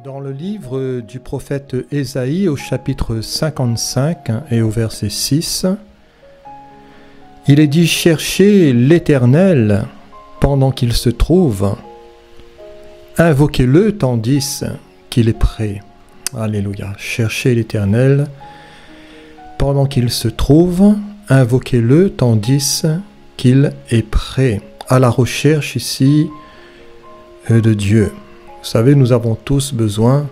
Dans le livre du prophète Ésaïe au chapitre 55 et au verset 6, il est dit « Cherchez l'Éternel pendant qu'il se trouve, invoquez-le tandis qu'il est prêt. » Alléluia. Cherchez l'Éternel pendant qu'il se trouve, invoquez-le tandis qu'il est prêt. À la recherche ici de Dieu. Vous savez, nous avons tous besoin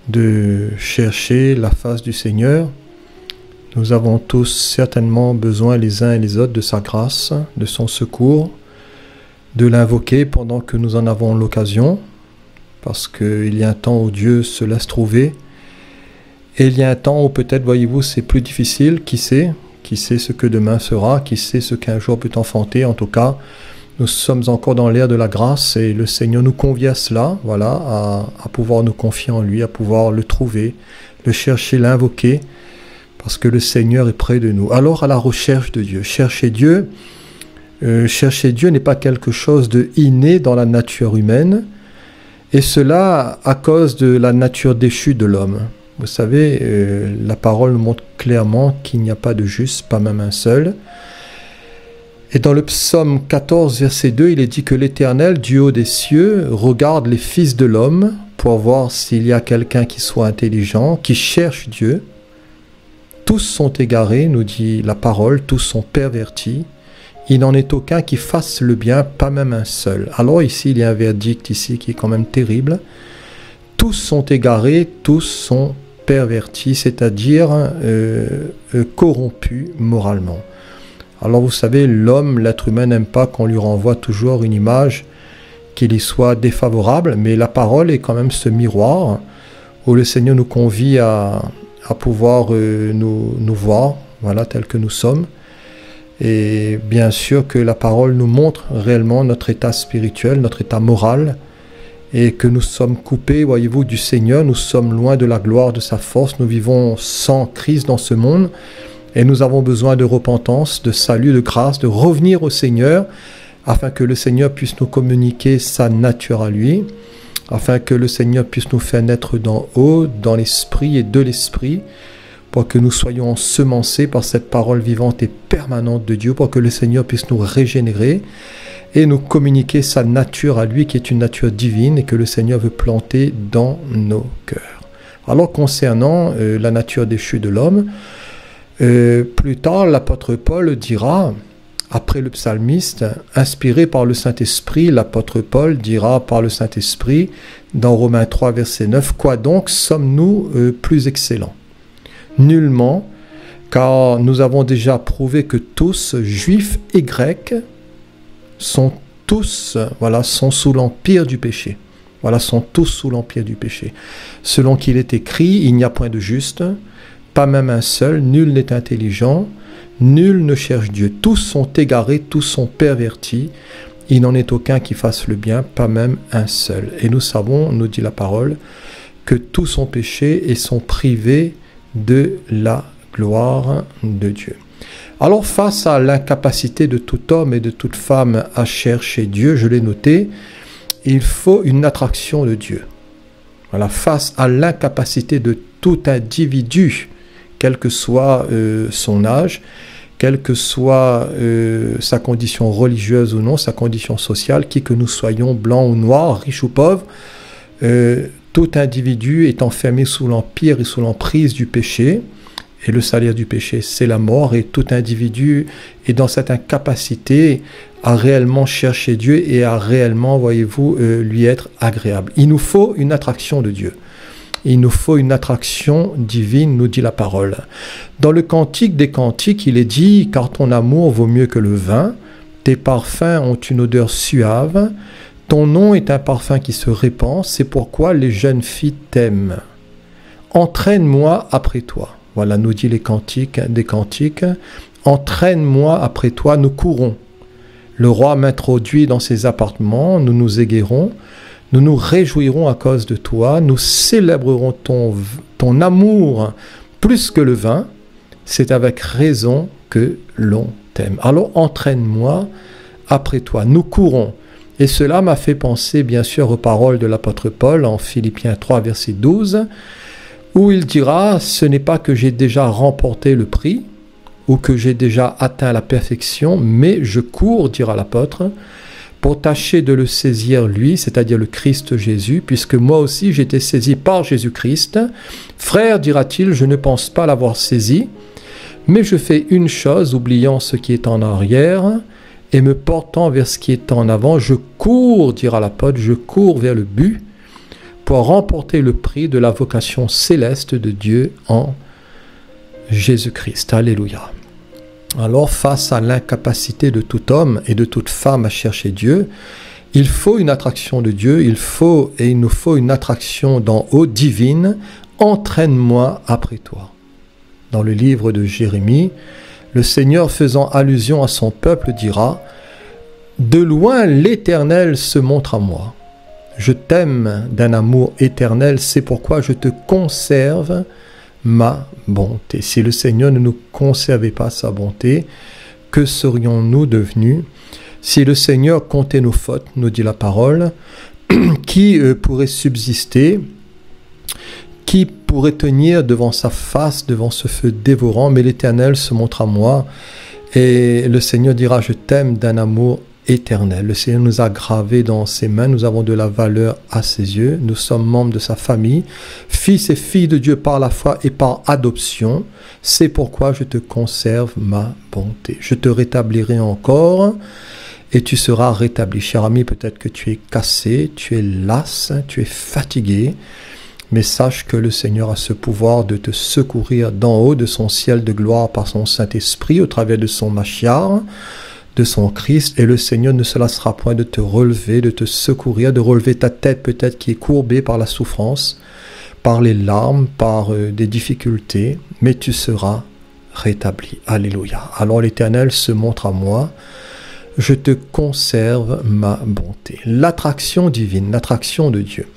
de chercher la face du Seigneur. Nous avons tous certainement besoin les uns et les autres de sa grâce, de son secours, de l'invoquer pendant que nous en avons l'occasion, parce qu'il y a un temps où Dieu se laisse trouver, et il y a un temps où peut-être, voyez-vous, c'est plus difficile. Qui sait ce que demain sera, qui sait ce qu'un jour peut enfanter. En tout cas, nous sommes encore dans l'ère de la grâce et le Seigneur nous convie à cela, voilà, à pouvoir nous confier en lui, à pouvoir le trouver, le chercher, l'invoquer, parce que le Seigneur est près de nous. Alors, à la recherche de Dieu, chercher Dieu n'est pas quelque chose de inné dans la nature humaine, et cela à cause de la nature déchue de l'homme. Vous savez, la parole nous montre clairement qu'il n'y a pas de juste, pas même un seul. Et dans le psaume 14, verset 2, il est dit que l'Éternel, du haut des cieux, regarde les fils de l'homme pour voir s'il y a quelqu'un qui soit intelligent, qui cherche Dieu. Tous sont égarés, nous dit la parole, tous sont pervertis. Il n'en est aucun qui fasse le bien, pas même un seul. Alors ici, il y a un verdict ici qui est quand même terrible. Tous sont égarés, tous sont pervertis, c'est-à-dire corrompus moralement. Alors vous savez, l'homme, l'être humain n'aime pas qu'on lui renvoie toujours une image qui lui soit défavorable, mais la parole est quand même ce miroir où le Seigneur nous convie à pouvoir nous voir, voilà, tel que nous sommes. Et bien sûr que la parole nous montre réellement notre état spirituel, notre état moral, et que nous sommes coupés, voyez-vous, du Seigneur, nous sommes loin de la gloire, de sa force, nous vivons sans Christ dans ce monde. Et nous avons besoin de repentance, de salut, de grâce, de revenir au Seigneur, afin que le Seigneur puisse nous communiquer sa nature à lui, afin que le Seigneur puisse nous faire naître d'en haut, dans l'esprit et de l'esprit, pour que nous soyons ensemencés par cette parole vivante et permanente de Dieu, pour que le Seigneur puisse nous régénérer et nous communiquer sa nature à lui, qui est une nature divine et que le Seigneur veut planter dans nos cœurs. Alors concernant la nature déchue de l'homme, plus tard, l'apôtre Paul dira, après le psalmiste, inspiré par le Saint-Esprit, l'apôtre Paul dira par le Saint-Esprit, dans Romains 3, verset 9, « Quoi donc sommes-nous plus excellents? Nullement, car nous avons déjà prouvé que tous, juifs et grecs, sont sous l'empire du péché. » Voilà, sont tous sous l'empire du péché. Selon qu'il est écrit, il n'y a point de juste, pas même un seul, nul n'est intelligent, nul ne cherche Dieu. Tous sont égarés, tous sont pervertis, il n'en est aucun qui fasse le bien, pas même un seul. Et nous savons, nous dit la parole, que tous sont péchés et sont privés de la gloire de Dieu. Alors face à l'incapacité de tout homme et de toute femme à chercher Dieu, je l'ai noté, il faut une attraction de Dieu. Voilà, face à l'incapacité de tout individu, quel que soit son âge, quelle que soit sa condition religieuse ou non, sa condition sociale, qui que nous soyons, blancs ou noirs, riches ou pauvres, tout individu est enfermé sous l'empire et sous l'emprise du péché, et le salaire du péché, c'est la mort, et tout individu est dans cette incapacité à réellement chercher Dieu et à réellement, voyez-vous, lui être agréable. Il nous faut une attraction de Dieu. Il nous faut une attraction divine, nous dit la parole. Dans le Cantique des Cantiques, il est dit « Car ton amour vaut mieux que le vin, tes parfums ont une odeur suave, ton nom est un parfum qui se répand, c'est pourquoi les jeunes filles t'aiment. Entraîne-moi après toi. » Voilà, nous dit les Cantiques des Cantiques. « Entraîne-moi après toi, nous courons. Le roi m'introduit dans ses appartements, nous nous égaierons. Nous nous réjouirons à cause de toi, nous célébrerons ton amour plus que le vin, c'est avec raison que l'on t'aime. Alors entraîne-moi après toi, nous courons. Et cela m'a fait penser bien sûr aux paroles de l'apôtre Paul en Philippiens 3, verset 12, où il dira « Ce n'est pas que j'ai déjà remporté le prix, ou que j'ai déjà atteint la perfection, mais je cours, dira l'apôtre, pour tâcher de le saisir lui, c'est-à-dire le Christ Jésus, puisque moi aussi j'ai été saisi par Jésus-Christ. Frère, dira-t-il, je ne pense pas l'avoir saisi, mais je fais une chose, oubliant ce qui est en arrière, et me portant vers ce qui est en avant, je cours, dira l'apôtre, je cours vers le but, pour remporter le prix de la vocation céleste de Dieu en Jésus-Christ. Alléluia. Alors, face à l'incapacité de tout homme et de toute femme à chercher Dieu, il faut une attraction de Dieu, il nous faut une attraction d'en haut, divine. Entraîne-moi après toi. Dans le livre de Jérémie, le Seigneur, faisant allusion à son peuple, dira « De loin l'Éternel se montre à moi. Je t'aime d'un amour éternel, c'est pourquoi je te conserve ma bonté. » Si le Seigneur ne nous conservait pas sa bonté, que serions-nous devenus? Si le Seigneur comptait nos fautes, nous dit la parole, qui pourrait subsister? Qui pourrait tenir devant sa face, devant ce feu dévorant? Mais l'Éternel se montre à moi, et le Seigneur dira « Je t'aime d'un amour éternel ». Le Seigneur nous a gravés dans ses mains, nous avons de la valeur à ses yeux, nous sommes membres de sa famille, fils et filles de Dieu par la foi et par adoption. C'est pourquoi je te conserve ma bonté. Je te rétablirai encore et tu seras rétabli. Cher ami, peut-être que tu es cassé, tu es las, tu es fatigué, mais sache que le Seigneur a ce pouvoir de te secourir d'en haut de son ciel de gloire par son Saint-Esprit au travers de son Machiar, de son Christ, et le Seigneur ne se lassera point de te relever, de te secourir, de relever ta tête peut-être qui est courbée par la souffrance, par les larmes, par des difficultés, mais tu seras rétabli. Alléluia. Alors l'Éternel se montre à moi, je te conserve ma bonté. L'attraction divine, l'attraction de Dieu.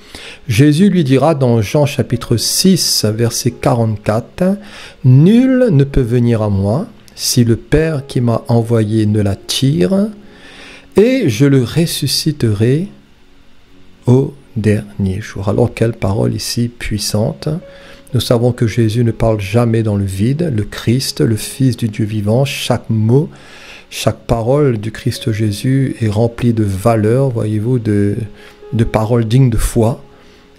Jésus lui dira dans Jean chapitre 6, verset 44, « Nul ne peut venir à moi si le Père qui m'a envoyé ne l'attire, et je le ressusciterai au dernier jour. » Alors, quelle parole ici puissante. Nous savons que Jésus ne parle jamais dans le vide. Le Christ, le Fils du Dieu vivant, chaque mot, chaque parole du Christ Jésus est remplie de valeur, voyez-vous, de paroles dignes de foi.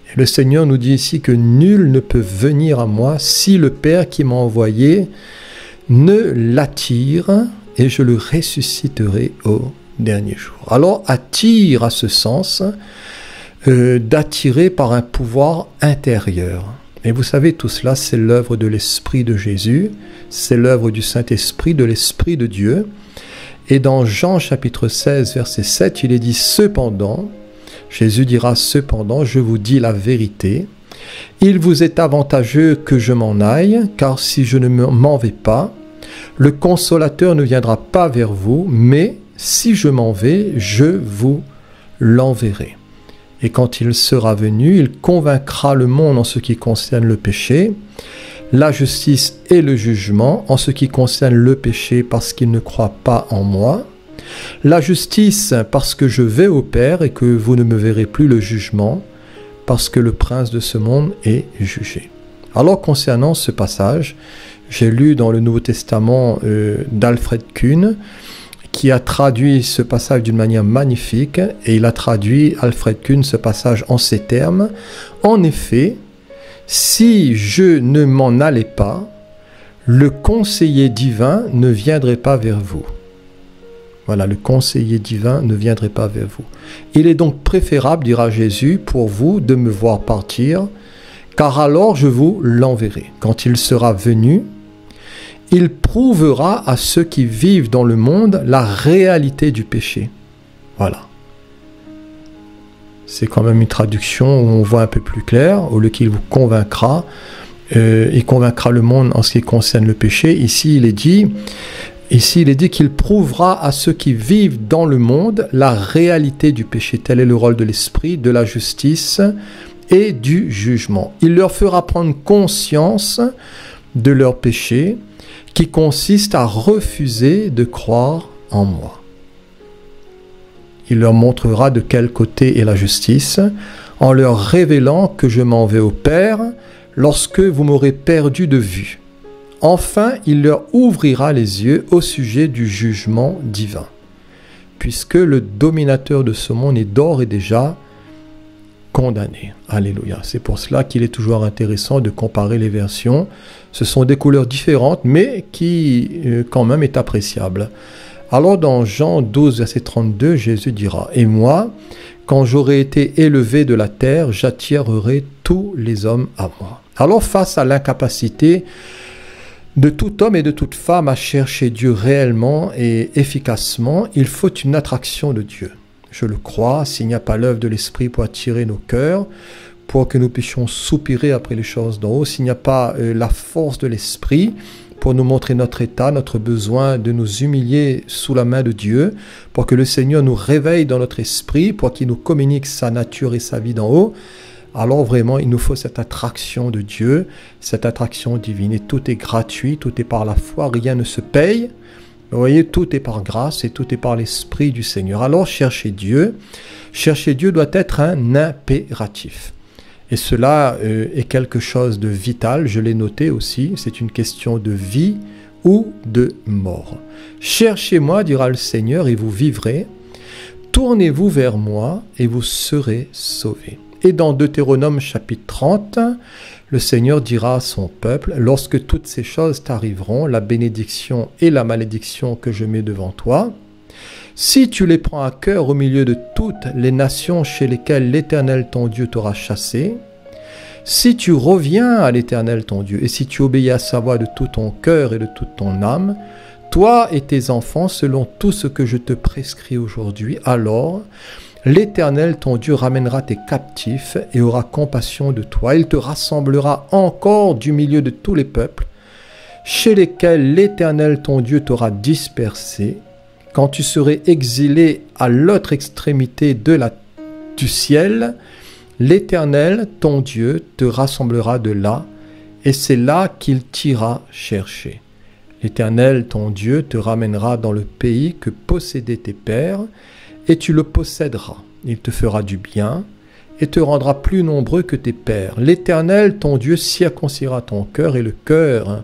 Et le Seigneur nous dit ici que nul ne peut venir à moi si le Père qui m'a envoyé ne l'attire, et je le ressusciterai au dernier jour. Alors, attire à ce sens, d'attirer par un pouvoir intérieur. Et vous savez, tout cela, c'est l'œuvre de l'Esprit de Jésus, c'est l'œuvre du Saint-Esprit, de l'Esprit de Dieu. Et dans Jean chapitre 16, verset 7, il est dit « Cependant », Jésus dira « Cependant, je vous dis la vérité, il vous est avantageux que je m'en aille, car si je ne m'en vais pas, le Consolateur ne viendra pas vers vous, mais si je m'en vais, je vous l'enverrai. Et quand il sera venu, il convaincra le monde en ce qui concerne le péché, la justice et le jugement, en ce qui concerne le péché parce qu'il ne croit pas en moi, la justice parce que je vais au Père et que vous ne me verrez plus, le jugement parce que le prince de ce monde est jugé. Alors concernant ce passage, j'ai lu dans le Nouveau Testament d'Alfred Kuhn, qui a traduit ce passage d'une manière magnifique, et il a traduit, Alfred Kuhn, ce passage en ces termes. En effet, si je ne m'en allais pas, le conseiller divin ne viendrait pas vers vous. Voilà, le conseiller divin ne viendrait pas vers vous. Il est donc préférable, dira Jésus, pour vous de me voir partir, car alors je vous l'enverrai. Quand il sera venu, il prouvera à ceux qui vivent dans le monde la réalité du péché. Voilà. C'est quand même une traduction où on voit un peu plus clair. Au lieu qu'il vous convaincra, il convaincra le monde en ce qui concerne le péché. Ici, il est dit qu'il prouvera à ceux qui vivent dans le monde la réalité du péché. Tel est le rôle de l'Esprit, de la justice et du jugement. Il leur fera prendre conscience de leur péché, qui consiste à refuser de croire en moi. Il leur montrera de quel côté est la justice, en leur révélant que je m'en vais au Père lorsque vous m'aurez perdu de vue. Enfin, il leur ouvrira les yeux au sujet du jugement divin, puisque le dominateur de ce monde est d'ores et déjà condamné. Alléluia. C'est pour cela qu'il est toujours intéressant de comparer les versions. Ce sont des couleurs différentes, mais qui quand même est appréciable. Alors dans Jean 12, verset 32, Jésus dira, « Et moi, quand j'aurai été élevé de la terre, j'attirerai tous les hommes à moi. » Alors face à l'incapacité de tout homme et de toute femme à chercher Dieu réellement et efficacement, il faut une attraction de Dieu. Je le crois, s'il n'y a pas l'œuvre de l'Esprit pour attirer nos cœurs, pour que nous puissions soupirer après les choses d'en haut, s'il n'y a pas la force de l'Esprit pour nous montrer notre état, notre besoin de nous humilier sous la main de Dieu, pour que le Seigneur nous réveille dans notre esprit, pour qu'il nous communique sa nature et sa vie d'en haut, alors vraiment il nous faut cette attraction de Dieu, cette attraction divine. Et tout est gratuit, tout est par la foi, rien ne se paye. Vous voyez, tout est par grâce et tout est par l'Esprit du Seigneur. Alors chercher Dieu doit être un impératif. Et cela est quelque chose de vital, je l'ai noté aussi, c'est une question de vie ou de mort. Cherchez-moi, dira le Seigneur, et vous vivrez. Tournez-vous vers moi et vous serez sauvés. Et dans Deutéronome chapitre 30, le Seigneur dira à son peuple, lorsque toutes ces choses t'arriveront, la bénédiction et la malédiction que je mets devant toi, si tu les prends à cœur au milieu de toutes les nations chez lesquelles l'Éternel ton Dieu t'aura chassé, si tu reviens à l'Éternel ton Dieu et si tu obéis à sa voix de tout ton cœur et de toute ton âme, toi et tes enfants selon tout ce que je te prescris aujourd'hui, alors l'Éternel ton Dieu ramènera tes captifs et aura compassion de toi. Il te rassemblera encore du milieu de tous les peuples chez lesquels l'Éternel ton Dieu t'aura dispersé, quand tu serais exilé à l'autre extrémité du ciel, l'Éternel, ton Dieu, te rassemblera de là, et c'est là qu'il t'ira chercher. L'Éternel, ton Dieu, te ramènera dans le pays que possédaient tes pères, et tu le posséderas. Il te fera du bien, et te rendra plus nombreux que tes pères. L'Éternel, ton Dieu, circoncira ton cœur et le cœur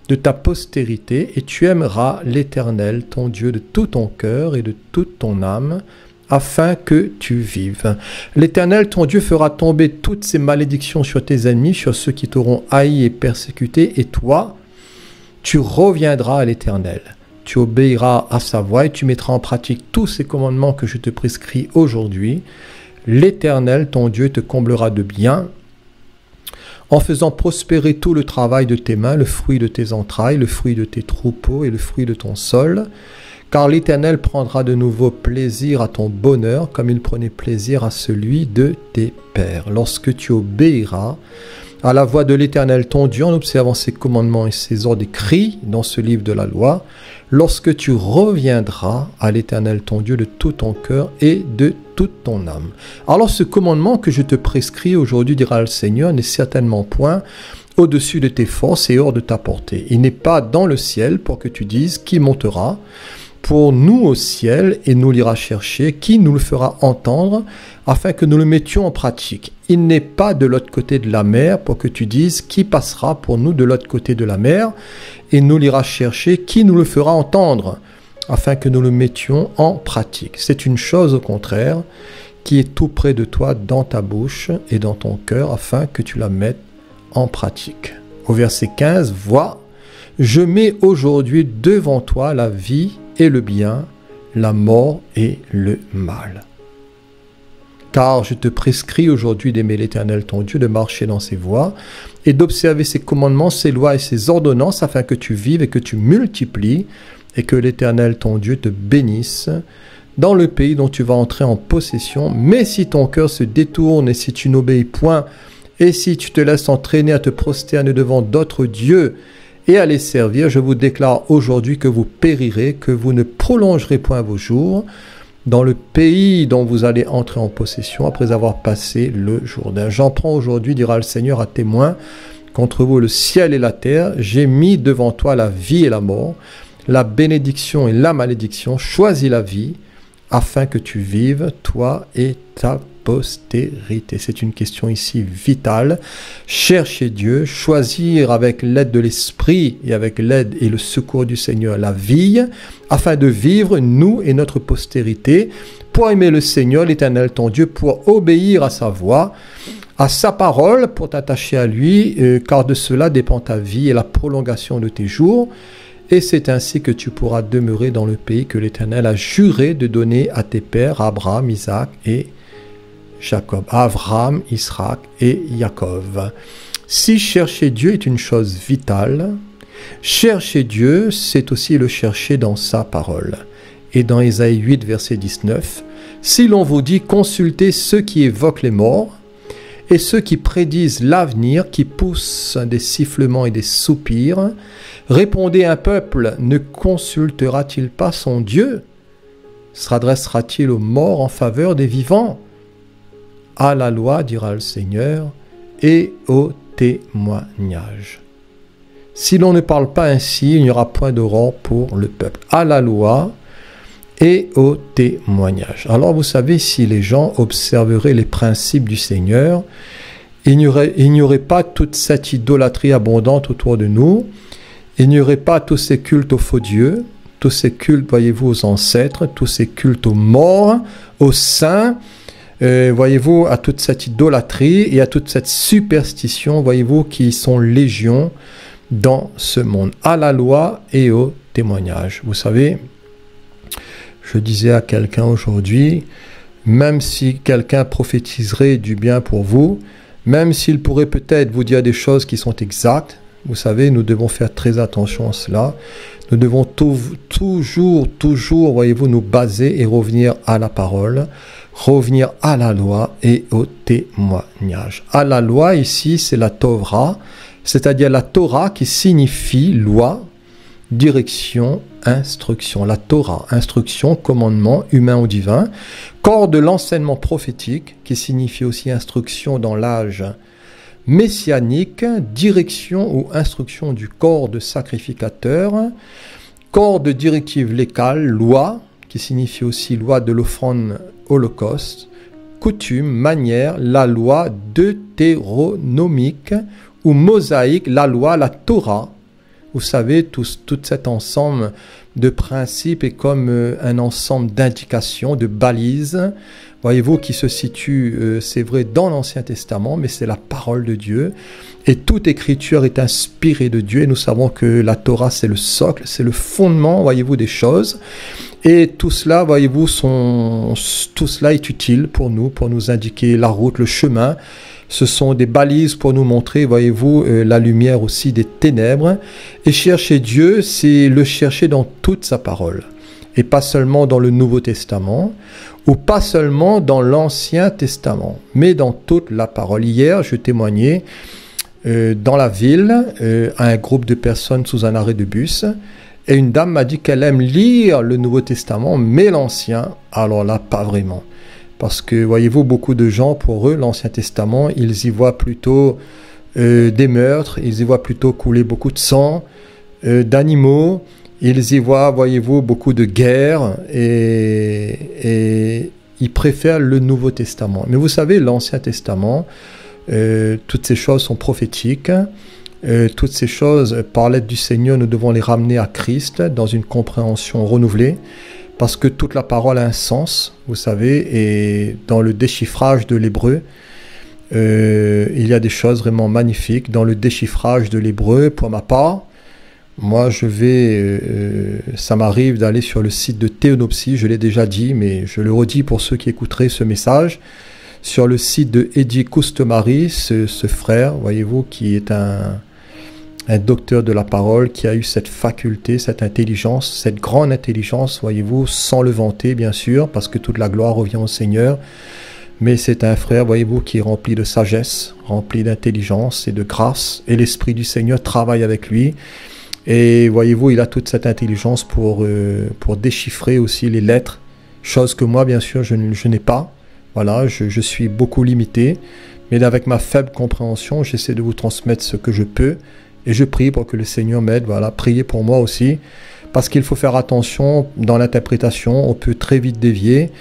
de ta postérité, et tu aimeras l'Éternel, ton Dieu, de tout ton cœur et de toute ton âme, afin que tu vives. L'Éternel, ton Dieu, fera tomber toutes ces malédictions sur tes ennemis, sur ceux qui t'auront haï et persécuté, et toi, tu reviendras à l'Éternel. Tu obéiras à sa voix et tu mettras en pratique tous ces commandements que je te prescris aujourd'hui. L'Éternel, ton Dieu, te comblera de bien, en faisant prospérer tout le travail de tes mains, le fruit de tes entrailles, le fruit de tes troupeaux et le fruit de ton sol, car l'Éternel prendra de nouveau plaisir à ton bonheur, comme il prenait plaisir à celui de tes pères. Lorsque tu obéiras à la voix de l'Éternel ton Dieu, en observant ses commandements et ses ordres écrits dans ce livre de la loi, lorsque tu reviendras à l'Éternel ton Dieu de tout ton cœur et de toute ton âme. Alors ce commandement que je te prescris aujourd'hui, dira le Seigneur, n'est certainement point au-dessus de tes forces et hors de ta portée. Il n'est pas dans le ciel pour que tu dises qui montera pour nous au ciel et nous l'ira chercher, qui nous le fera entendre afin que nous le mettions en pratique. Il n'est pas de l'autre côté de la mer pour que tu dises qui passera pour nous de l'autre côté de la mer et nous l'ira chercher, qui nous le fera entendre afin que nous le mettions en pratique. C'est une chose au contraire qui est tout près de toi dans ta bouche et dans ton cœur afin que tu la mettes en pratique. Au verset 15, vois, je mets aujourd'hui devant toi la vie et le bien, la mort et le mal. Car je te prescris aujourd'hui d'aimer l'Éternel ton Dieu, de marcher dans ses voies et d'observer ses commandements, ses lois et ses ordonnances afin que tu vives et que tu multiplies et que l'Éternel ton Dieu te bénisse dans le pays dont tu vas entrer en possession. Mais si ton cœur se détourne et si tu n'obéis point et si tu te laisses entraîner à te prosterner devant d'autres dieux et à les servir, je vous déclare aujourd'hui que vous périrez, que vous ne prolongerez point vos jours dans le pays dont vous allez entrer en possession après avoir passé le Jourdain. J'en prends aujourd'hui, dira le Seigneur, à témoin contre vous le ciel et la terre. J'ai mis devant toi la vie et la mort, la bénédiction et la malédiction. Choisis la vie afin que tu vives, toi et ta postérité. C'est une question ici vitale. Chercher Dieu, choisir avec l'aide de l'Esprit et avec l'aide et le secours du Seigneur la vie, afin de vivre, nous et notre postérité, pour aimer le Seigneur, l'Éternel ton Dieu, pour obéir à sa voix, à sa parole, pour t'attacher à lui, car de cela dépend ta vie et la prolongation de tes jours. Et c'est ainsi que tu pourras demeurer dans le pays que l'Éternel a juré de donner à tes pères, Abraham, Isaac et Jacob. Abraham, Isaac et Jacob. Si chercher Dieu est une chose vitale, chercher Dieu, c'est aussi le chercher dans sa parole. Et dans Ésaïe 8, verset 19, « Si l'on vous dit, consultez ceux qui évoquent les morts, et ceux qui prédisent l'avenir, qui poussent des sifflements et des soupirs, répondez un peuple, ne consultera-t-il pas son Dieu? S'adressera-t-il aux morts en faveur des vivants? À la loi, dira le Seigneur, et au témoignage. » Si l'on ne parle pas ainsi, il n'y aura point d'aurore pour le peuple. À la loi et au témoignage. Alors vous savez, si les gens observeraient les principes du Seigneur, il n'y aurait pas toute cette idolâtrie abondante autour de nous, il n'y aurait pas tous ces cultes aux faux dieux, tous ces cultes, voyez-vous, aux ancêtres, tous ces cultes aux morts, aux saints, voyez-vous, à toute cette idolâtrie et à toute cette superstition, voyez-vous, qui sont légion dans ce monde. À la loi et au témoignage. Vous savez, je disais à quelqu'un aujourd'hui, même si quelqu'un prophétiserait du bien pour vous, même s'il pourrait peut-être vous dire des choses qui sont exactes, vous savez, nous devons faire très attention à cela. Nous devons toujours, voyez-vous, nous baser et revenir à la parole, revenir à la loi et au témoignage. À la loi, ici, c'est la Torah, c'est-à-dire la Torah qui signifie loi, direction, instruction. La Torah, instruction, commandement, humain ou divin. Corps de l'enseignement prophétique, qui signifie aussi instruction dans l'âge messianique, direction ou instruction du corps de sacrificateur. Corps de directive légale, loi, qui signifie aussi loi de l'offrande holocauste. Coutume, manière, la loi deutéronomique ou mosaïque, la loi, la Torah. Vous savez, tout cet ensemble de principes est comme un ensemble d'indications, de balises, voyez-vous, qui se situe, c'est vrai, dans l'Ancien Testament, mais c'est la parole de Dieu. Et toute écriture est inspirée de Dieu. Et nous savons que la Torah, c'est le socle, c'est le fondement, voyez-vous, des choses. Et tout cela, voyez-vous, tout cela est utile pour nous indiquer la route, le chemin. Ce sont des balises pour nous montrer, voyez-vous, la lumière aussi des ténèbres. Et chercher Dieu, c'est le chercher dans toute sa parole. Et pas seulement dans le Nouveau Testament, ou pas seulement dans l'Ancien Testament, mais dans toute la parole. Hier, je témoignais dans la ville à un groupe de personnes sous un arrêt de bus. Et une dame m'a dit qu'elle aime lire le Nouveau Testament, mais l'Ancien, alors là, pas vraiment. Parce que, voyez-vous, beaucoup de gens, pour eux, l'Ancien Testament, ils y voient plutôt des meurtres, ils y voient plutôt couler beaucoup de sang, d'animaux, ils y voient, voyez-vous, beaucoup de guerres, et ils préfèrent le Nouveau Testament. Mais vous savez, l'Ancien Testament, toutes ces choses sont prophétiques, toutes ces choses, par l'aide du Seigneur, nous devons les ramener à Christ dans une compréhension renouvelée. Parce que toute la parole a un sens, vous savez, et dans le déchiffrage de l'hébreu, il y a des choses vraiment magnifiques. Dans le déchiffrage de l'hébreu, pour ma part, moi ça m'arrive d'aller sur le site de Théonopsie, je l'ai déjà dit, mais je le redis pour ceux qui écouteraient ce message, sur le site de Eddie Customari, ce frère, voyez-vous, qui est un docteur de la parole qui a eu cette faculté, cette intelligence, cette grande intelligence, voyez-vous, sans le vanter, bien sûr, parce que toute la gloire revient au Seigneur. Mais c'est un frère, voyez-vous, qui est rempli de sagesse, rempli d'intelligence et de grâce. Et l'Esprit du Seigneur travaille avec lui. Et voyez-vous, il a toute cette intelligence pour déchiffrer aussi les lettres, chose que moi, bien sûr, je n'ai pas. Voilà, je suis beaucoup limité. Mais avec ma faible compréhension, j'essaie de vous transmettre ce que je peux. Et je prie pour que le Seigneur m'aide, voilà, priez pour moi aussi, parce qu'il faut faire attention dans l'interprétation, on peut très vite dévier.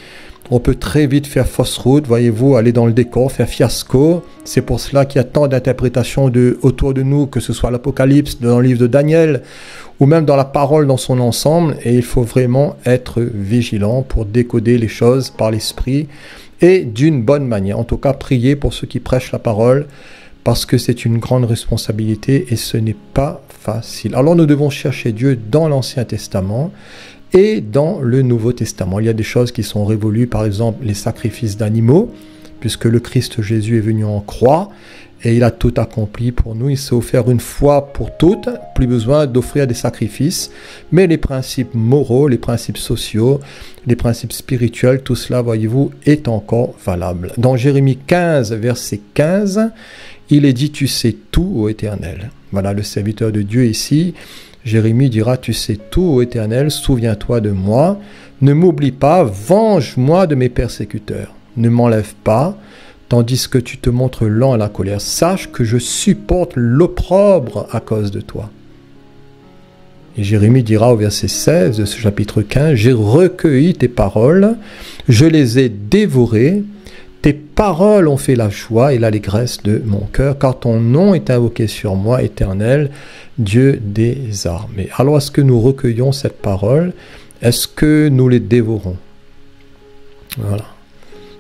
On peut très vite faire fausse route, voyez-vous, aller dans le décor, faire fiasco. C'est pour cela qu'il y a tant d'interprétations autour de nous, que ce soit l'Apocalypse, dans le livre de Daniel, ou même dans la parole dans son ensemble. Et il faut vraiment être vigilant pour décoder les choses par l'esprit et d'une bonne manière. En tout cas, prier pour ceux qui prêchent la parole, parce que c'est une grande responsabilité et ce n'est pas facile. Alors nous devons chercher Dieu dans l'Ancien Testament et dans le Nouveau Testament. Il y a des choses qui sont révolues, par exemple les sacrifices d'animaux, puisque le Christ Jésus est venu en croix et il a tout accompli pour nous. Il s'est offert une fois pour toutes, plus besoin d'offrir des sacrifices, mais les principes moraux, les principes sociaux, les principes spirituels, tout cela, voyez-vous, est encore valable. Dans Jérémie 15, verset 15, il est dit « Tu sais tout, ô Éternel ». Voilà le serviteur de Dieu ici. Jérémie dira, tu sais tout, ô Éternel, souviens-toi de moi, ne m'oublie pas, venge-moi de mes persécuteurs, ne m'enlève pas, tandis que tu te montres lent à la colère, sache que je supporte l'opprobre à cause de toi. Et Jérémie dira au verset 16 de ce chapitre 15, j'ai recueilli tes paroles, je les ai dévorées, tes paroles ont fait la joie et l'allégresse de mon cœur, car ton nom est invoqué sur moi, Éternel, Dieu des armées. Alors, est-ce que nous recueillons cette parole? Est-ce que nous les dévorons? Voilà.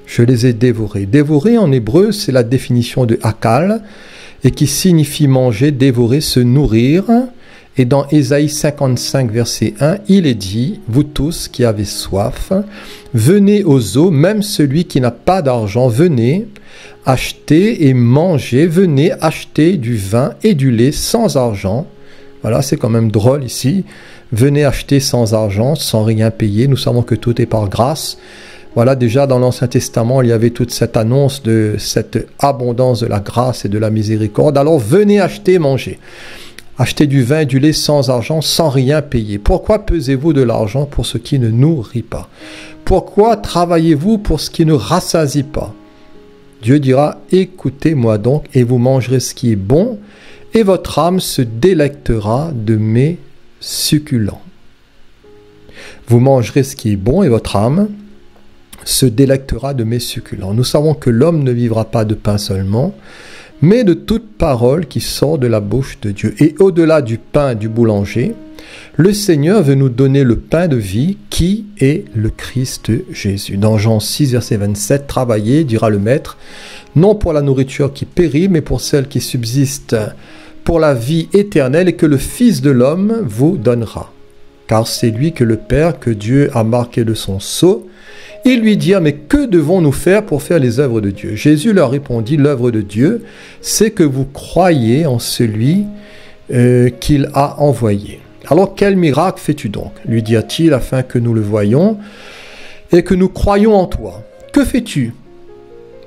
Je les ai dévorés. Dévorer en hébreu, c'est la définition de akal, et qui signifie manger, dévorer, se nourrir. Et dans Ésaïe 55, verset 1, il est dit, vous tous qui avez soif, venez aux eaux, même celui qui n'a pas d'argent, venez, achetez et mangez, venez acheter du vin et du lait sans argent. Voilà, c'est quand même drôle ici. Venez acheter sans argent, sans rien payer. Nous savons que tout est par grâce. Voilà, déjà dans l'Ancien Testament, il y avait toute cette annonce de cette abondance de la grâce et de la miséricorde. Alors venez acheter et manger. Achetez du vin et du lait sans argent, sans rien payer. Pourquoi pesez-vous de l'argent pour ce qui ne nourrit pas? Pourquoi travaillez-vous pour ce qui ne rassasie pas? Dieu dira, écoutez-moi donc et vous mangerez ce qui est bon, et votre âme se délectera de mes succulents. Vous mangerez ce qui est bon et votre âme se délectera de mes succulents. Nous savons que l'homme ne vivra pas de pain seulement, mais de toute parole qui sort de la bouche de Dieu. Et au-delà du pain du boulanger, le Seigneur veut nous donner le pain de vie qui est le Christ Jésus. Dans Jean 6, verset 27, « Travaillez, dira le Maître, non pour la nourriture qui périt, mais pour celle qui subsiste pour la vie éternelle et que le Fils de l'homme vous donnera. Car c'est lui que le Père, que Dieu a marqué de son sceau. » Ils lui dirent, mais que devons-nous faire pour faire les œuvres de Dieu? Jésus leur répondit, l'œuvre de Dieu, c'est que vous croyez en celui qu'il a envoyé. Alors quel miracle fais-tu donc? Lui dirent-ils, afin que nous le voyions et que nous croyions en toi. Que fais-tu?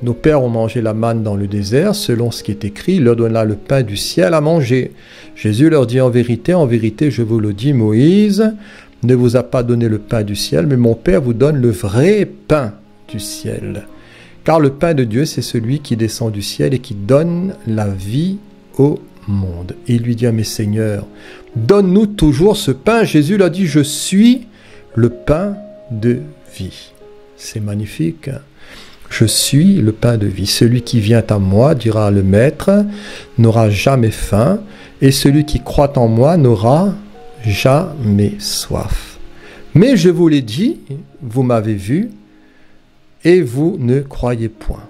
Nos pères ont mangé la manne dans le désert, selon ce qui est écrit, il leur donna le pain du ciel à manger. Jésus leur dit, en vérité, je vous le dis, Moïse ne vous a pas donné le pain du ciel, mais mon Père vous donne le vrai pain du ciel. Car le pain de Dieu, c'est celui qui descend du ciel et qui donne la vie au monde. Et il lui dit, mais Seigneur, donne-nous toujours ce pain. Jésus leur dit, je suis le pain de vie. C'est magnifique. Je suis le pain de vie. Celui qui vient à moi, dira le Maître, n'aura jamais faim, et celui qui croit en moi n'aura jamais soif. Mais je vous l'ai dit, vous m'avez vu, et vous ne croyez point,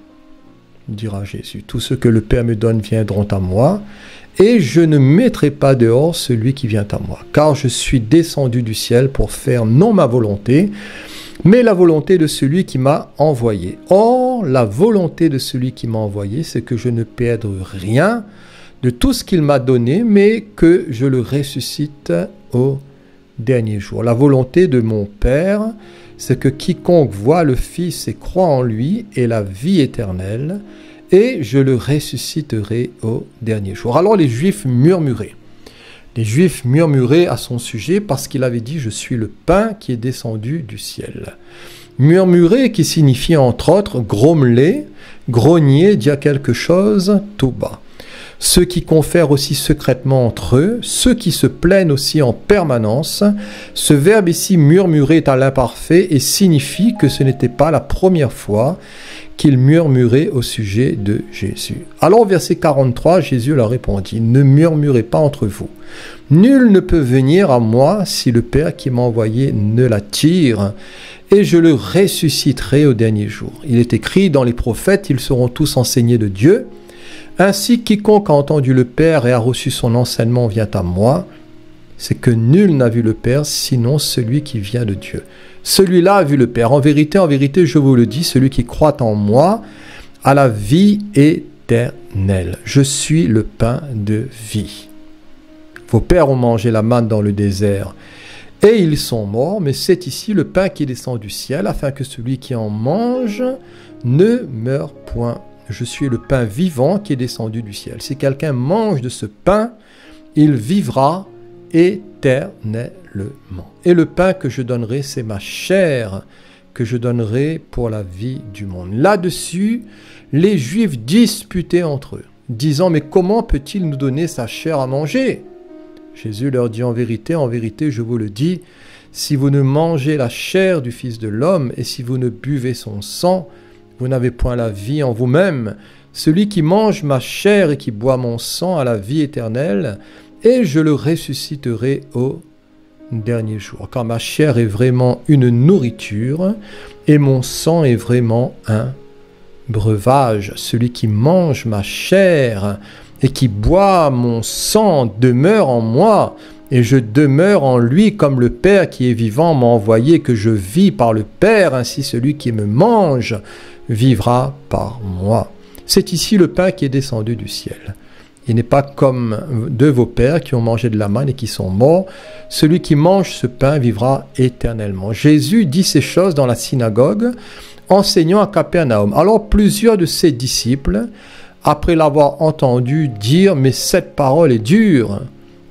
dira Jésus. Tout ce que le Père me donne viendront à moi, et je ne mettrai pas dehors celui qui vient à moi. Car je suis descendu du ciel pour faire non ma volonté, mais la volonté de celui qui m'a envoyé. Or, la volonté de celui qui m'a envoyé, c'est que je ne perde rien de tout ce qu'il m'a donné, mais que je le ressuscite au dernier jour. La volonté de mon Père, c'est que quiconque voit le Fils et croit en lui ait la vie éternelle, et je le ressusciterai au dernier jour. Alors les Juifs murmuraient. Les Juifs murmuraient à son sujet parce qu'il avait dit « Je suis le pain qui est descendu du ciel ». Murmurer qui signifie entre autres grommeler, grogner, dire quelque chose tout bas. ceux qui confèrent aussi secrètement entre eux, ceux qui se plaignent aussi en permanence. Ce verbe ici, murmurer, est à l'imparfait et signifie que ce n'était pas la première fois qu'il murmurait au sujet de Jésus. Alors au verset 43, Jésus leur répondit, « Ne murmurez pas entre vous. Nul ne peut venir à moi si le Père qui m'a envoyé ne l'attire, et je le ressusciterai au dernier jour. » Il est écrit dans les prophètes, ils seront tous enseignés de Dieu. Ainsi, quiconque a entendu le Père et a reçu son enseignement vient à moi. C'est que nul n'a vu le Père, sinon celui qui vient de Dieu. Celui-là a vu le Père. En vérité, je vous le dis, celui qui croit en moi a la vie éternelle. Je suis le pain de vie. Vos pères ont mangé la manne dans le désert, et ils sont morts, mais c'est ici le pain qui descend du ciel, afin que celui qui en mange ne meure point. Je suis le pain vivant qui est descendu du ciel. Si quelqu'un mange de ce pain, il vivra éternellement. Et le pain que je donnerai, c'est ma chair que je donnerai pour la vie du monde. Là-dessus, les Juifs disputaient entre eux, disant, mais comment peut-il nous donner sa chair à manger? Jésus leur dit, en vérité, je vous le dis, si vous ne mangez la chair du Fils de l'homme et si vous ne buvez son sang, vous n'avez point la vie en vous-même. Celui qui mange ma chair et qui boit mon sang a la vie éternelle, et je le ressusciterai au dernier jour. Car ma chair est vraiment une nourriture, et mon sang est vraiment un breuvage. Celui qui mange ma chair et qui boit mon sang demeure en moi, et je demeure en lui, comme le Père qui est vivant m'a envoyé, que je vis par le Père, ainsi celui qui me mange vivra par moi. C'est ici le pain qui est descendu du ciel. Il n'est pas comme de vos pères qui ont mangé de la manne et qui sont morts. Celui qui mange ce pain vivra éternellement. Jésus dit ces choses dans la synagogue, enseignant à Capernaum. Alors plusieurs de ses disciples, après l'avoir entendu dire, mais cette parole est dure,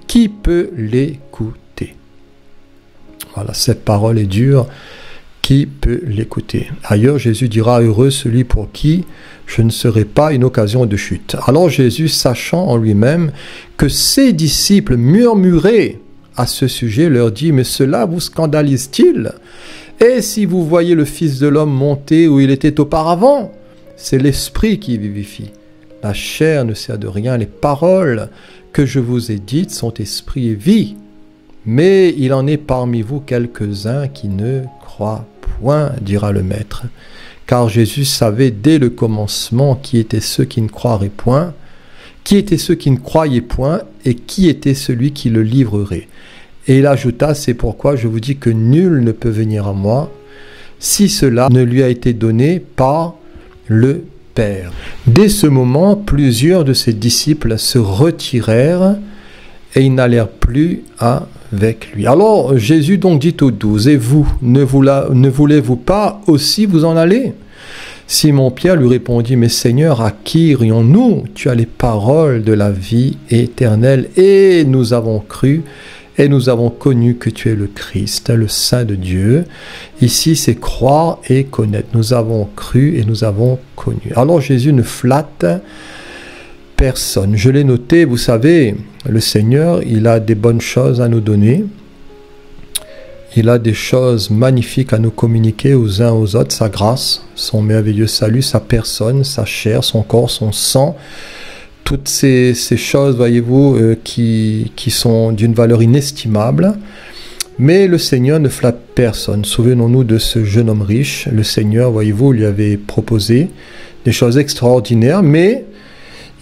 qui peut l'écouter? Voilà, cette parole est dure, qui peut l'écouter? Ailleurs, Jésus dira, heureux celui pour qui je ne serai pas une occasion de chute. Alors Jésus, sachant en lui-même que ses disciples murmuraient à ce sujet, leur dit, mais cela vous scandalise-t-il? Et si vous voyez le Fils de l'homme monter où il était auparavant, c'est l'Esprit qui vivifie. La chair ne sert de rien, les paroles que je vous ai dites sont esprit et vie. Mais il en est parmi vous quelques-uns qui ne croient point, dira le Maître. Car Jésus savait dès le commencement qui étaient ceux qui ne croiraient point, qui étaient ceux qui ne croyaient point, et qui était celui qui le livrerait. Et il ajouta, c'est pourquoi je vous dis que nul ne peut venir à moi, si cela ne lui a été donné par le Père. Dès ce moment, plusieurs de ses disciples se retirèrent, et ils n'allèrent plus avec lui. Alors Jésus donc dit aux 12, et vous, ne voulez-vous pas aussi vous en aller? Simon-Pierre lui répondit, mais Seigneur, à qui irions-nous? Tu as les paroles de la vie éternelle, et nous avons cru, et nous avons connu que tu es le Christ, le Saint de Dieu. Ici, c'est croire et connaître. Nous avons cru et nous avons connu. Alors Jésus ne flatte personne. Je l'ai noté, vous savez, le Seigneur, il a des bonnes choses à nous donner. Il a des choses magnifiques à nous communiquer aux uns aux autres, sa grâce, son merveilleux salut, sa personne, sa chair, son corps, son sang. Toutes ces choses, voyez-vous, qui sont d'une valeur inestimable. Mais le Seigneur ne flatte personne. Souvenons-nous de ce jeune homme riche. Le Seigneur, voyez-vous, lui avait proposé des choses extraordinaires, mais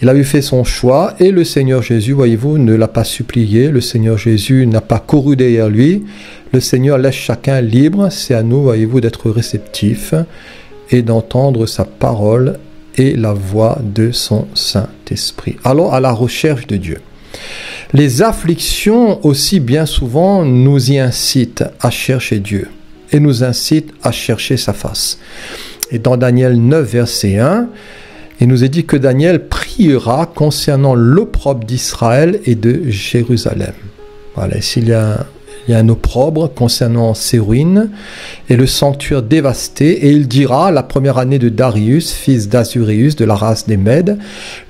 il avait fait son choix et le Seigneur Jésus, voyez-vous, ne l'a pas supplié. Le Seigneur Jésus n'a pas couru derrière lui. Le Seigneur laisse chacun libre. C'est à nous, voyez-vous, d'être réceptifs et d'entendre sa parole et la voix de son Saint-Esprit. Alors, à la recherche de Dieu. Les afflictions aussi bien souvent nous y incitent à chercher Dieu et nous incitent à chercher sa face. Et dans Daniel 9, verset 1, il nous est dit que Daniel priera concernant l'opprobre d'Israël et de Jérusalem. Voilà, ici il y a Il y a un opprobre concernant ces ruines et le sanctuaire dévasté. Et il dira, la première année de Darius, fils d'Azuréus, de la race des Mèdes,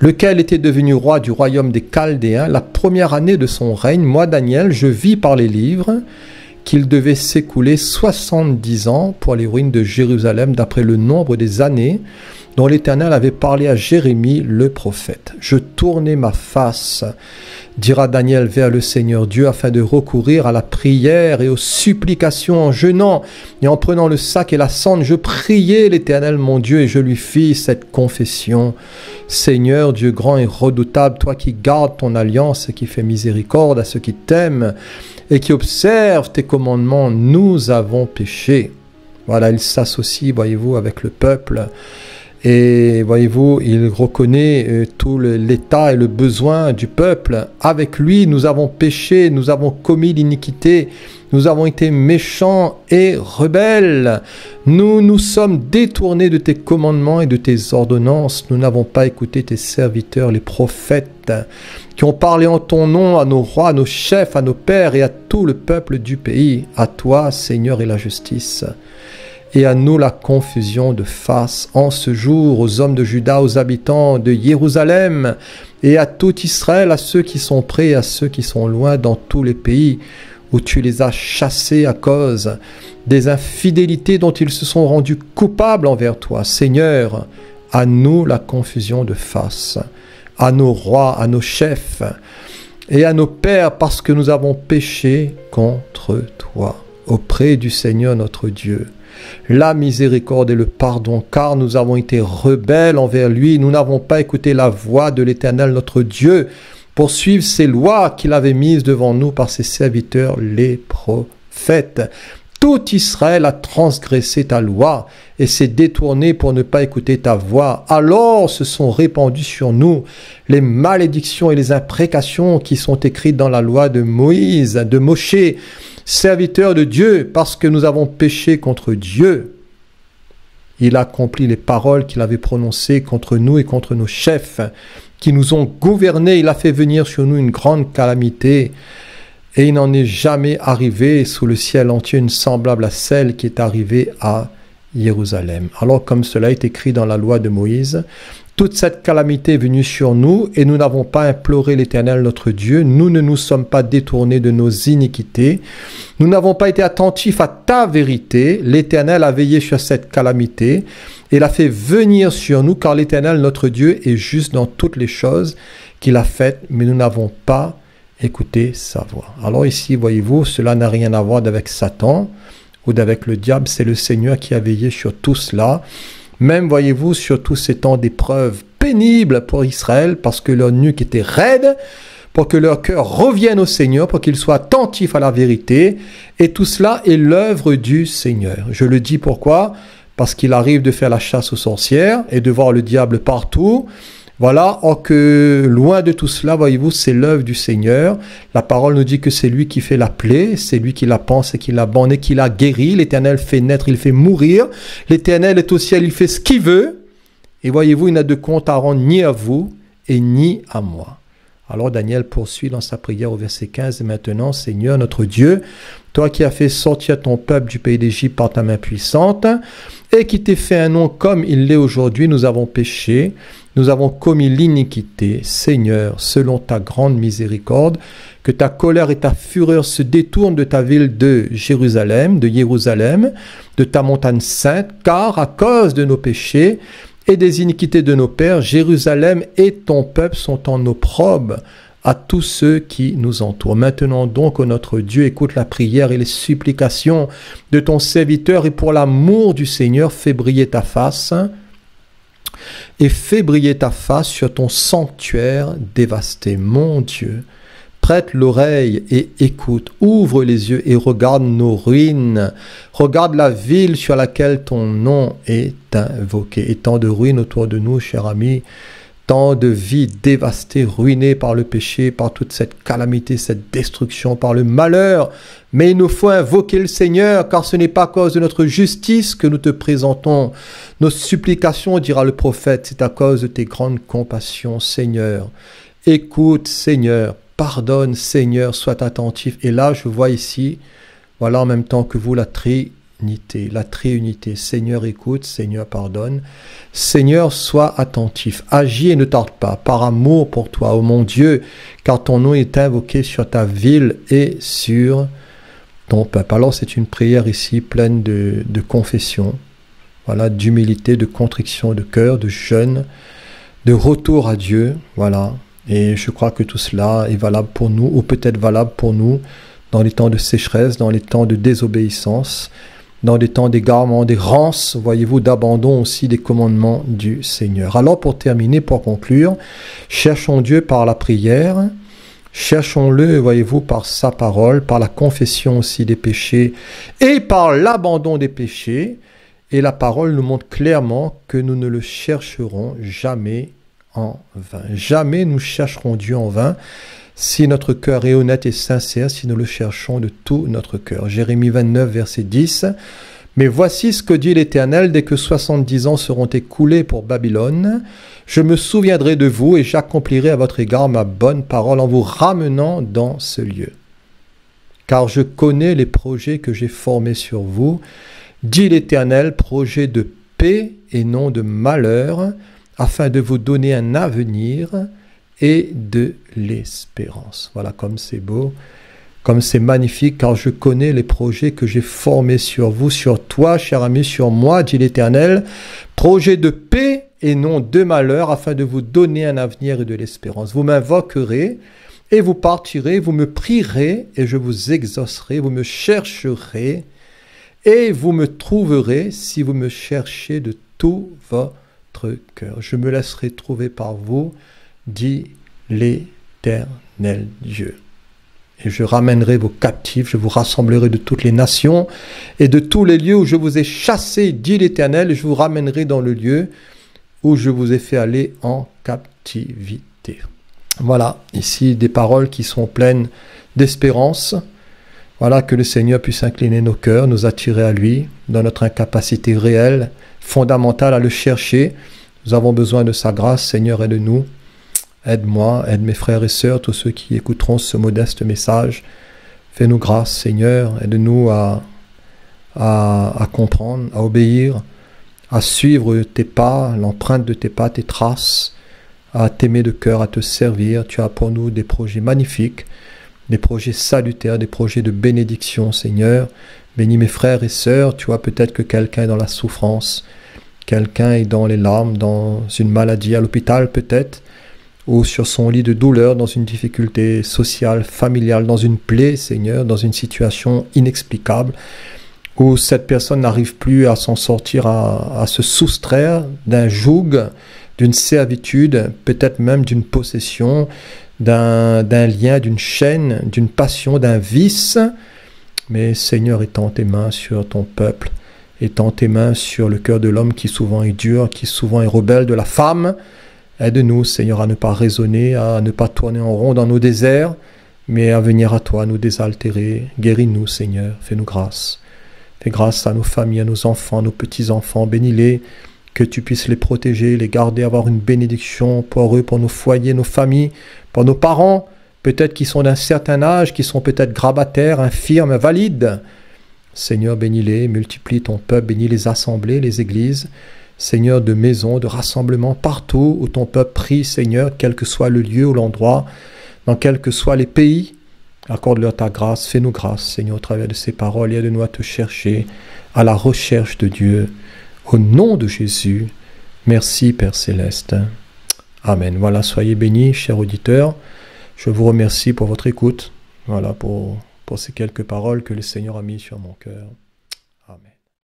lequel était devenu roi du royaume des Chaldéens, la première année de son règne, moi Daniel, je vis par les livres qu'il devait s'écouler 70 ans pour les ruines de Jérusalem, d'après le nombre des années dont l'Éternel avait parlé à Jérémie le prophète. Je tournai ma face, dira Daniel, vers le Seigneur Dieu, afin de recourir à la prière et aux supplications en jeûnant et en prenant le sac et la cendre. Je priai l'Éternel mon Dieu et je lui fis cette confession. Seigneur Dieu grand et redoutable, toi qui gardes ton alliance et qui fais miséricorde à ceux qui t'aiment et qui observent tes commandements, nous avons péché. Voilà, il s'associe, voyez-vous, avec le peuple. Et voyez-vous, il reconnaît tout l'état et le besoin du peuple. Avec lui, nous avons péché, nous avons commis l'iniquité, nous avons été méchants et rebelles. Nous nous sommes détournés de tes commandements et de tes ordonnances. Nous n'avons pas écouté tes serviteurs, les prophètes, qui ont parlé en ton nom à nos rois, à nos chefs, à nos pères et à tout le peuple du pays. À toi, Seigneur, est la justice. Et à nous la confusion de face en ce jour, aux hommes de Juda, aux habitants de Jérusalem, et à tout Israël, à ceux qui sont près et à ceux qui sont loin dans tous les pays où tu les as chassés à cause des infidélités dont ils se sont rendus coupables envers toi. Seigneur, à nous la confusion de face, à nos rois, à nos chefs et à nos pères, parce que nous avons péché contre toi, auprès du Seigneur notre Dieu. La miséricorde et le pardon, car nous avons été rebelles envers lui. Nous n'avons pas écouté la voix de l'Éternel notre Dieu pour suivre ses lois qu'il avait mises devant nous par ses serviteurs les prophètes. Tout Israël a transgressé ta loi et s'est détourné pour ne pas écouter ta voix. Alors se sont répandues sur nous les malédictions et les imprécations qui sont écrites dans la loi de Moïse, de Moshe, serviteur de Dieu, parce que nous avons péché contre Dieu. Il accomplit les paroles qu'il avait prononcées contre nous et contre nos chefs, qui nous ont gouvernés. Il a fait venir sur nous une grande calamité, et il n'en est jamais arrivé sous le ciel entier une semblable à celle qui est arrivée à Jérusalem. Alors, comme cela est écrit dans la loi de Moïse, toute cette calamité est venue sur nous et nous n'avons pas imploré l'Éternel notre Dieu. Nous ne nous sommes pas détournés de nos iniquités. Nous n'avons pas été attentifs à ta vérité. L'Éternel a veillé sur cette calamité et l'a fait venir sur nous, car l'Éternel notre Dieu est juste dans toutes les choses qu'il a faites, mais nous n'avons pas écouté sa voix. Alors ici, voyez-vous, cela n'a rien à voir avec Satan ou avec le diable. C'est le Seigneur qui a veillé sur tout cela. Même, voyez-vous, sur tous ces temps d'épreuves pénibles pour Israël, parce que leur nuque était raide, pour que leur cœur revienne au Seigneur, pour qu'ils soient attentifs à la vérité. Et tout cela est l'œuvre du Seigneur. Je le dis pourquoi? Parce qu'il arrive de faire la chasse aux sorcières et de voir le diable partout. Voilà, or que loin de tout cela, voyez-vous, c'est l'œuvre du Seigneur. La parole nous dit que c'est lui qui fait la plaie, c'est lui qui la pense et qui la bande et qui la guérit. L'Éternel fait naître, il fait mourir. L'Éternel est au ciel, il fait ce qu'il veut. Et voyez-vous, il n'a de compte à rendre ni à vous et ni à moi. Alors Daniel poursuit dans sa prière au verset 15. Et maintenant, Seigneur notre Dieu, toi qui as fait sortir ton peuple du pays d'Égypte par ta main puissante et qui t'es fait un nom comme il l'est aujourd'hui, nous avons péché. Nous avons commis l'iniquité. Seigneur, selon ta grande miséricorde, que ta colère et ta fureur se détournent de ta ville de Jérusalem, de ta montagne sainte, car à cause de nos péchés et des iniquités de nos pères, Jérusalem et ton peuple sont en opprobre à tous ceux qui nous entourent. Maintenant donc, ô notre Dieu, écoute la prière et les supplications de ton serviteur, et pour l'amour du Seigneur, fais briller ta face, et fais briller ta face sur ton sanctuaire dévasté. Mon Dieu, prête l'oreille et écoute, ouvre les yeux et regarde nos ruines, regarde la ville sur laquelle ton nom est invoqué. Et tant de ruines autour de nous, cher ami, tant de vies dévastées, ruinées par le péché, par toute cette calamité, cette destruction, par le malheur. Mais il nous faut invoquer le Seigneur, car ce n'est pas à cause de notre justice que nous te présentons nos supplications, dira le prophète, c'est à cause de tes grandes compassions, Seigneur. Écoute, Seigneur, pardonne, Seigneur, sois attentif. Et là, je vois ici, voilà en même temps que vous, la triunité. Seigneur, écoute, Seigneur, pardonne. Seigneur, sois attentif. Agis et ne tarde pas, par amour pour toi, ô mon Dieu, car ton nom est invoqué sur ta ville et sur ton peuple. Alors, c'est une prière ici pleine de confession, voilà, d'humilité, de contrition de cœur, de jeûne, de retour à Dieu, voilà. Et je crois que tout cela est valable pour nous, ou peut-être valable pour nous dans les temps de sécheresse, dans les temps de désobéissance, dans les temps d'égarement, d'errance, voyez-vous, d'abandon aussi des commandements du Seigneur. Alors pour terminer, pour conclure, cherchons Dieu par la prière, cherchons-le, voyez-vous, par sa parole, par la confession aussi des péchés et par l'abandon des péchés. Et la parole nous montre clairement que nous ne le chercherons jamais en vain. Jamais nous chercherons Dieu en vain si notre cœur est honnête et sincère, si nous le cherchons de tout notre cœur. Jérémie 29, verset 10. « Mais voici ce que dit l'Éternel, dès que 70 ans seront écoulés pour Babylone, je me souviendrai de vous et j'accomplirai à votre égard ma bonne parole en vous ramenant dans ce lieu. Car je connais les projets que j'ai formés sur vous, dit l'Éternel, projets de paix et non de malheur, afin de vous donner un avenir et de l'espérance. » Voilà comme c'est beau, comme c'est magnifique, car je connais les projets que j'ai formés sur vous, sur toi, cher ami, sur moi, dit l'Éternel, projets de paix et non de malheur, afin de vous donner un avenir et de l'espérance. Vous m'invoquerez et vous partirez, vous me prierez et je vous exaucerai, vous me chercherez et vous me trouverez si vous me cherchez de tout votre cœur. Je me laisserai trouver par vous, dit l'Éternel Dieu. Et je ramènerai vos captifs, je vous rassemblerai de toutes les nations et de tous les lieux où je vous ai chassés, dit l'Éternel, et je vous ramènerai dans le lieu où je vous ai fait aller en captivité. Voilà, ici des paroles qui sont pleines d'espérance. Voilà, que le Seigneur puisse incliner nos cœurs, nous attirer à lui, dans notre incapacité réelle, fondamentale à le chercher. Nous avons besoin de sa grâce. Seigneur, aide-nous. Aide-moi, aide mes frères et sœurs, tous ceux qui écouteront ce modeste message. Fais-nous grâce, Seigneur. Aide-nous à comprendre, à obéir, à suivre tes pas, l'empreinte de tes pas, tes traces, à t'aimer de cœur, à te servir. Tu as pour nous des projets magnifiques, des projets salutaires, des projets de bénédiction, Seigneur. Bénis mes frères et sœurs. Tu vois peut-être que quelqu'un est dans la souffrance, quelqu'un est dans les larmes, dans une maladie à l'hôpital peut-être, ou sur son lit de douleur, dans une difficulté sociale, familiale, dans une plaie, Seigneur, dans une situation inexplicable, où cette personne n'arrive plus à s'en sortir, à se soustraire d'un joug, d'une servitude, peut-être même d'une possession, d'un lien, d'une chaîne, d'une passion, d'un vice. Mais Seigneur, étends tes mains sur ton peuple, étends tes mains sur le cœur de l'homme qui souvent est dur, qui souvent est rebelle, de la femme. Aide-nous, Seigneur, à ne pas raisonner, à ne pas tourner en rond dans nos déserts, mais à venir à toi, nous désaltérer. Guéris-nous, Seigneur, fais-nous grâce. Fais grâce à nos familles, à nos enfants, à nos petits-enfants. Bénis-les, que tu puisses les protéger, les garder, avoir une bénédiction pour eux, pour nos foyers, nos familles, pour nos parents, peut-être qui sont d'un certain âge, qui sont peut-être grabataires, infirmes, valides. Seigneur, bénis-les, multiplie ton peuple, bénis les assemblées, les églises. Seigneur, de maisons, de rassemblements, partout où ton peuple prie, Seigneur, quel que soit le lieu ou l'endroit, dans quels que soient les pays, accorde-leur ta grâce, fais-nous grâce, Seigneur, au travers de ces paroles, et aide-nous à te chercher, à la recherche de Dieu, au nom de Jésus. Merci, Père Céleste. Amen. Voilà, soyez bénis, chers auditeurs. Je vous remercie pour votre écoute, voilà, pour ces quelques paroles que le Seigneur a mis sur mon cœur.